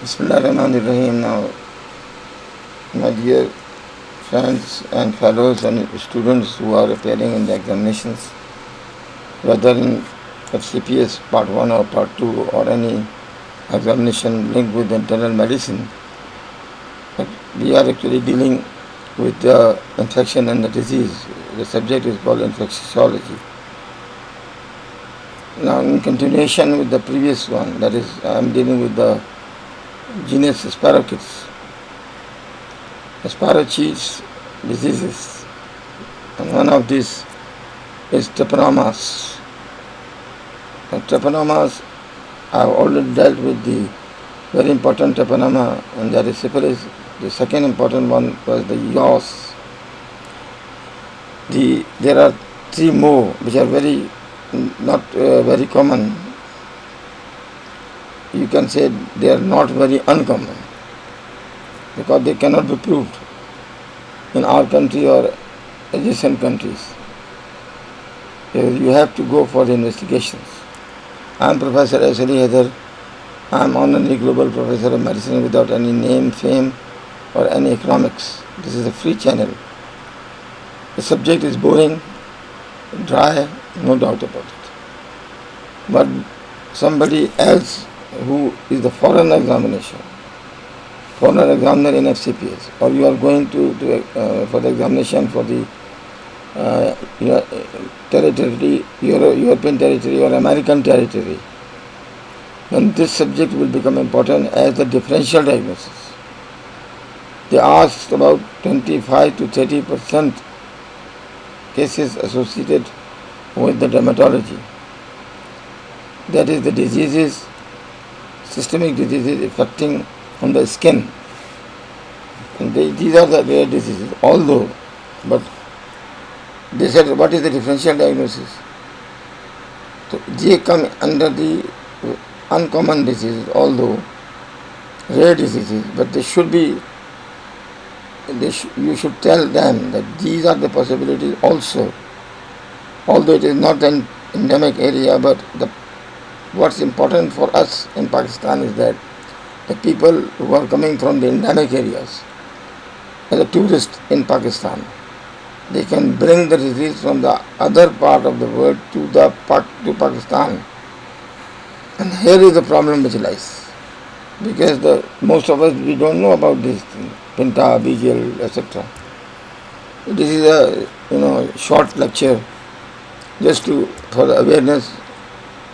Bismillahirrahmanirrahim. Now, my dear friends and fellows and students who are appearing in the examinations, whether in FCPS Part 1 or Part 2 or any examination linked with internal medicine, we are actually dealing with the infection and the disease. The subject is called infectiology. Now, in continuation with the previous one, that is, I am dealing with the genus Spirochetes. Spirochetes diseases, and one of these is TREPENOMAS. And TREPENOMAS, I have already dealt with the very important treponema, and that is syphilis. The second important one was the yaws. There are three more which are not very common. You can say they are not very uncommon because they cannot be proved in our country or adjacent countries. You have to go for the investigations. I am Professor S. Ali Haider. I am honorary global professor of medicine without any name, fame or any economics. This is a free channel. The subject is boring, dry, no doubt about it. But somebody else who is the foreign examiner in FCPS, or you are going to for the examination for the territory, European territory or American territory, then this subject will become important as the differential diagnosis. They asked about 25 to 30% cases associated with the dermatology. That is the diseases, systemic diseases affecting on the skin. And these are the rare diseases, but they said, what is the differential diagnosis? So they come under the uncommon diseases, although rare diseases, but you should tell them that these are the possibilities also, although it is not an endemic area, but what's important for us in Pakistan is that the people who are coming from the endemic areas, as a tourist in Pakistan, they can bring the disease from the other part of the world to Pakistan. And here is the problem which lies. Because most of us, we don't know about these things, Pinta, Bejel, etc. This is a short lecture just for the awareness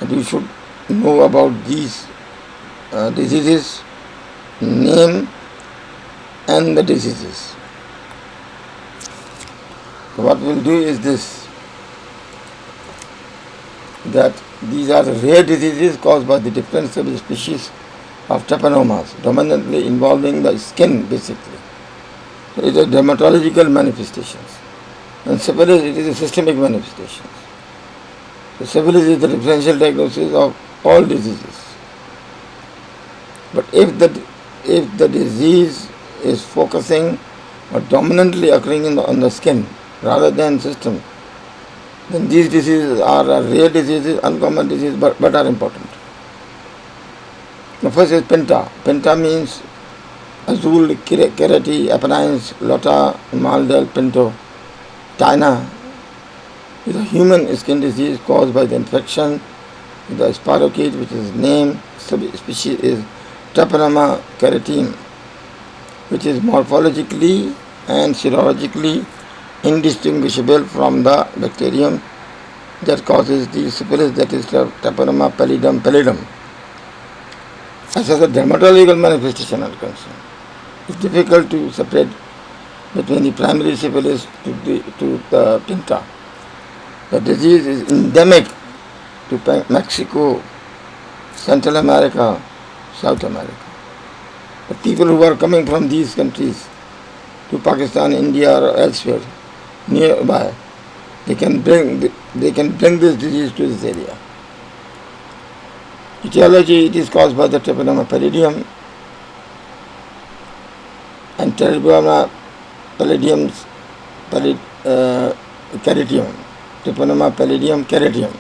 that you should know about these diseases, name and the diseases. So what we'll do is this, that these are rare diseases caused by the different subspecies of TREPENOMAS, dominantly involving the skin basically. So it is dermatological manifestations. And syphilis, it is a systemic manifestation. So syphilis is the differential diagnosis of all diseases. But if the disease is focusing or dominantly occurring on the skin rather than system, then these diseases are rare diseases, uncommon diseases, but are important. The first is Pinta. Pinta means Azul, Kerati, Apennines, Lota, Maldel, Pinto. China is a human skin disease caused by the infection with the spirochete, which is named subspecies is Treponema keratin, which is morphologically and serologically indistinguishable from the bacterium that causes the syphilis, that is Treponema pallidum. As far as the dermatological manifestation are concerned, it's difficult to separate between the primary syphilis to the Pinta. The disease is endemic to Mexico, Central America, South America. The people who are coming from these countries to Pakistan, India or elsewhere nearby, they can bring this disease to this area. Etiology, it is caused by the Treponema pallidum and Treponema keratium. Treponema pallidum keratium.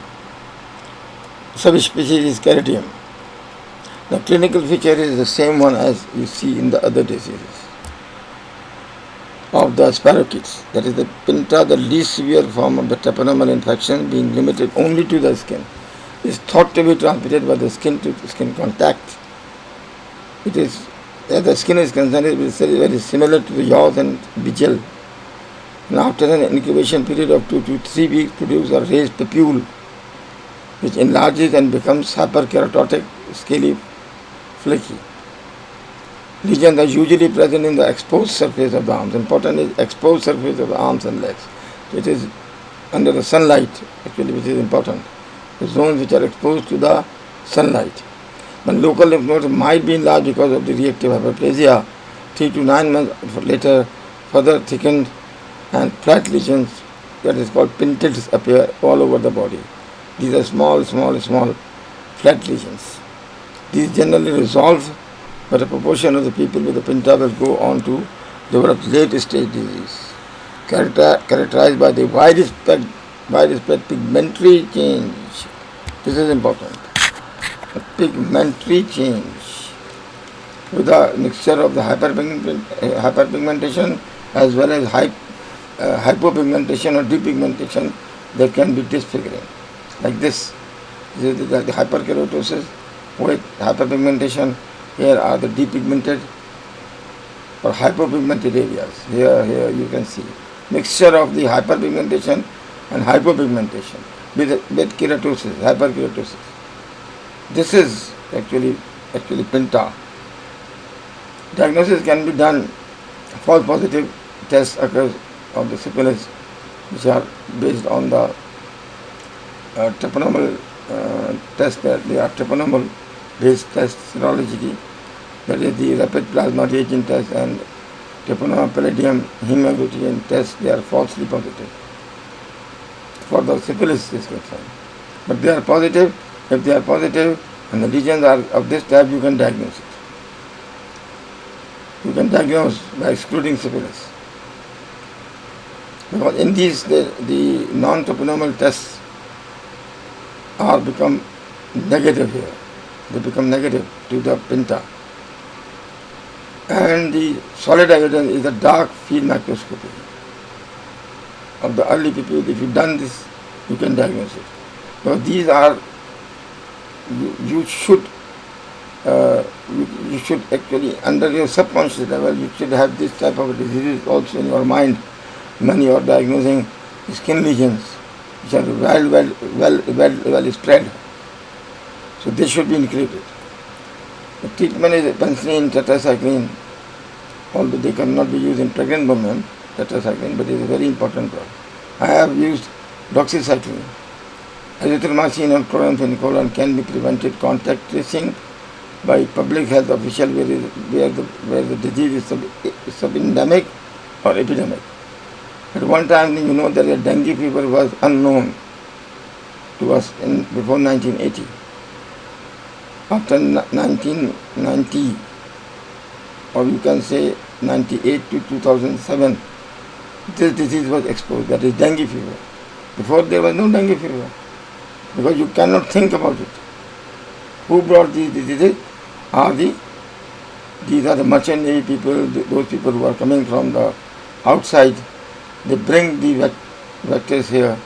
Subspecies is keratium. The clinical feature is the same one as you see in the other diseases of the sparrow-kids. That is the Pinta, the least severe form of the trepenomal infection, being limited only to the skin, is thought to be transmitted by the skin to skin contact. It is, as the skin is concerned, it is very similar to the yaws and Bejel. And after an incubation period of 2 to 3 weeks, produce a raised papule, which enlarges and becomes hyperkeratotic, scaly, flaky. Lesions are usually present in the exposed surface of the arms. Important is exposed surface of the arms and legs. It is under the sunlight, actually, which is important. The zones which are exposed to the sunlight. But local lymph nodes might be enlarged because of the reactive hyperplasia. 3 to 9 months later, further thickened and flat lesions, that is called pintils, appear all over the body. These are small flat lesions. These generally resolve, but a proportion of the people with the Pinta will go on to develop late stage disease, characterized by the widespread pigmentary change. This is important. A pigmentary change with a mixture of the hyperpigmentation as well as hypopigmentation or depigmentation that can be disfiguring. Like this is the hyperkeratosis with hyperpigmentation. Here are the depigmented or hypopigmented areas. Here you can see mixture of the hyperpigmentation and hypopigmentation with keratosis, hyperkeratosis. This is actually Pinta. Diagnosis can be done. False positive tests occurs of the syphilis, which are based on the trepenomal test. They are trepenomal based tests, serology, that is the rapid plasma reagent test and treponema palladium hemoglobin test. They are falsely positive for the syphilis is concerned. But they are positive. If they are positive and the lesions are of this type, you can diagnose it. You can diagnose by excluding syphilis. Because in these, the non-trepenomal tests are become negative here. They become negative to the Pinta. And the solid evidence is a dark field microscopy of the early people. If you've done this, you can diagnose it. Because these are, you should actually, under your subconscious level, you should have this type of diseases also in your mind when you are diagnosing skin lesions, which are well spread. So this should be included. The treatment is penicillin, tetracycline, although they cannot be used in pregnant women, tetracycline, but it is a very important drug. I have used doxycycline. Azithromycin and chloramphenicol can be prevented. Contact tracing by public health official where the disease is subendemic or epidemic. At one time, you know that the dengue fever was unknown to us before 1980. After 1990, or you can say 98 to 2007, this disease was exposed, that is dengue fever. Before there was no dengue fever, because you cannot think about it. Who brought these diseases? These are the merchant navy people, those people who are coming from the outside. They bring the vectors here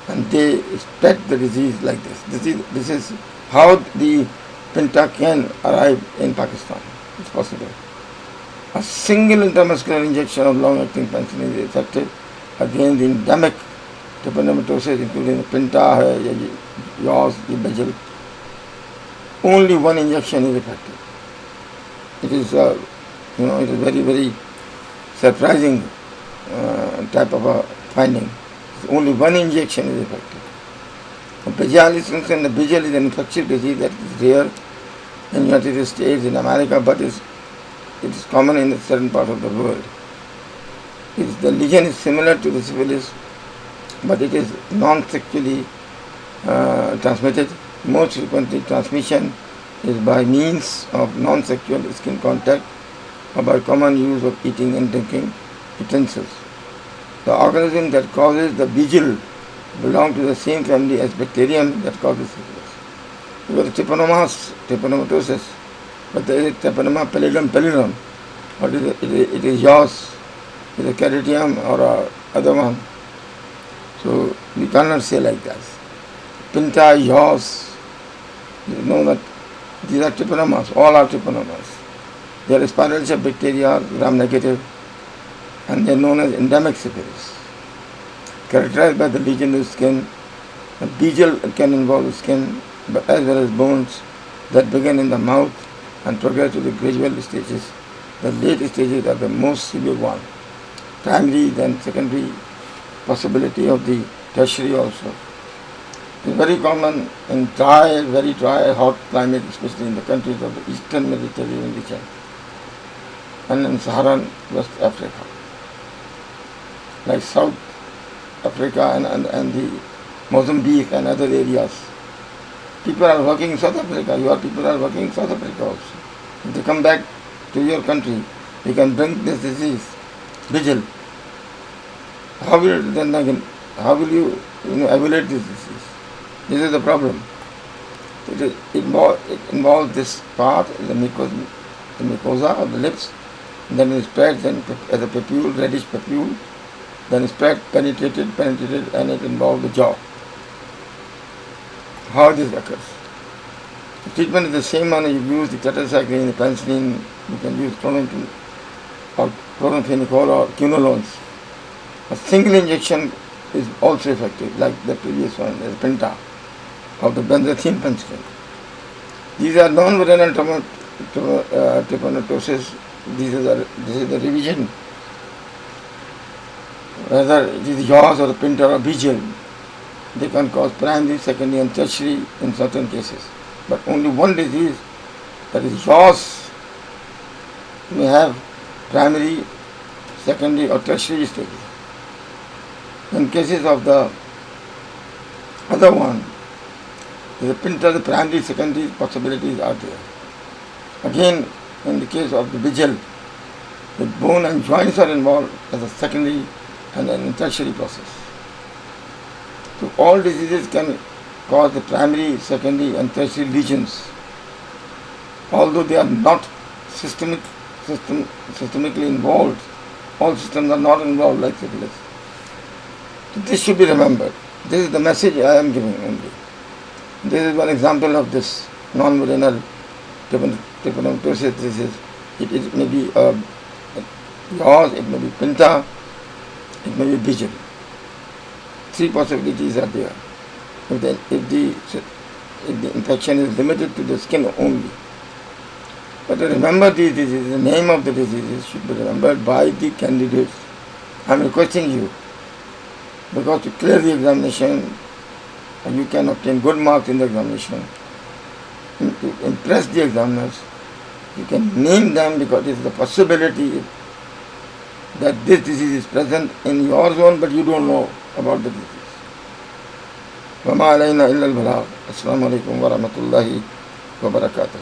and they spread the disease like this. This is how the Pinta can arrive in Pakistan. It's possible. A single intramuscular injection of long-acting penicillin is effective against the endemic trypanomatosis, including the Pinta, yaws, Bejel. Only one injection is effective. It is, it is very, very surprising type of a finding. Only one injection is effective. Bejel is concerned. The Bejel is an infectious disease that is rare in United States, in America, but it is common in a certain part of the world. The lesion is similar to the syphilis, but it is non-sexually transmitted. Most frequently, transmission is by means of non-sexual skin contact or by common use of eating and drinking utensils. The organism that causes the Bejel belong to the same family as bacterium that causes syphilis. Because the trypenomas, trypanomatosis, But there is treponema pallidum. What is it? It is yaws. It is caritium or other one. So we cannot say like that. Pinta, yaws. You know that these are TREPENOMAS. All are TREPENOMAS. They are spiral shape bacteria, gram-negative, and they are known as endemic syphilis. Characterized by the lesion of the skin. The Bejel can involve skin, but as well as bones that begin in the mouth and progress to the gradual stages. The late stages are the most severe one. Primary, then secondary, possibility of the tertiary also. It's very common in dry, very dry, hot climate, especially in the countries of the eastern Mediterranean region and in Saharan West Africa, like South Africa and the Mozambique and other areas. People are working in South Africa. Your people are working in South Africa also. If they come back to your country, they can bring this disease, Bejel. How will you evaluate this disease? This is the problem. It involves this part, the mucosa of the lips, and then it spreads as a papule, reddish papule, then it spread, penetrated, and it involves the jaw. How this occurs? The treatment is the same one. You use the tetracycline, the penicillin, you can use chloroquine or chloramphenicol or quinolones. A single injection is also effective, like the previous one, the Pinta, of the benzathine penicillin. These are non-viral trypaniosis. This is the revision. Whether it is yaws or Pinta or Bejel, they can cause primary, secondary and tertiary in certain cases. But only one disease, that is yaws, may have primary, secondary or tertiary stages. In cases of the other one, the Pinta, the primary, secondary possibilities are there. Again, in the case of the Bejel, the bone and joints are involved as a secondary and an tertiary process. So all diseases can cause the primary, secondary and tertiary lesions, although they are not systemically involved. All systems are not involved like syphilis. So this should be remembered. This is the message I am giving only. This is one example of this non-renal trypanomatosis disease. It may be yaws, it may be Pinta, it may be Bejel. Three possibilities are there. If the infection is limited to the skin only. But to remember these diseases, the name of the diseases should be remembered by the candidates. I am requesting you, because to clear the examination, you can obtain good marks in the examination. To impress the examiners, you can name them, because it is the possibility that this disease is present in your zone, but you don't know about the disease. وَمَا عَلَيْنَا إِلَّا الْبَلَاغُ. Assalamu alaikum wa rahmatullahi wa barakatuh.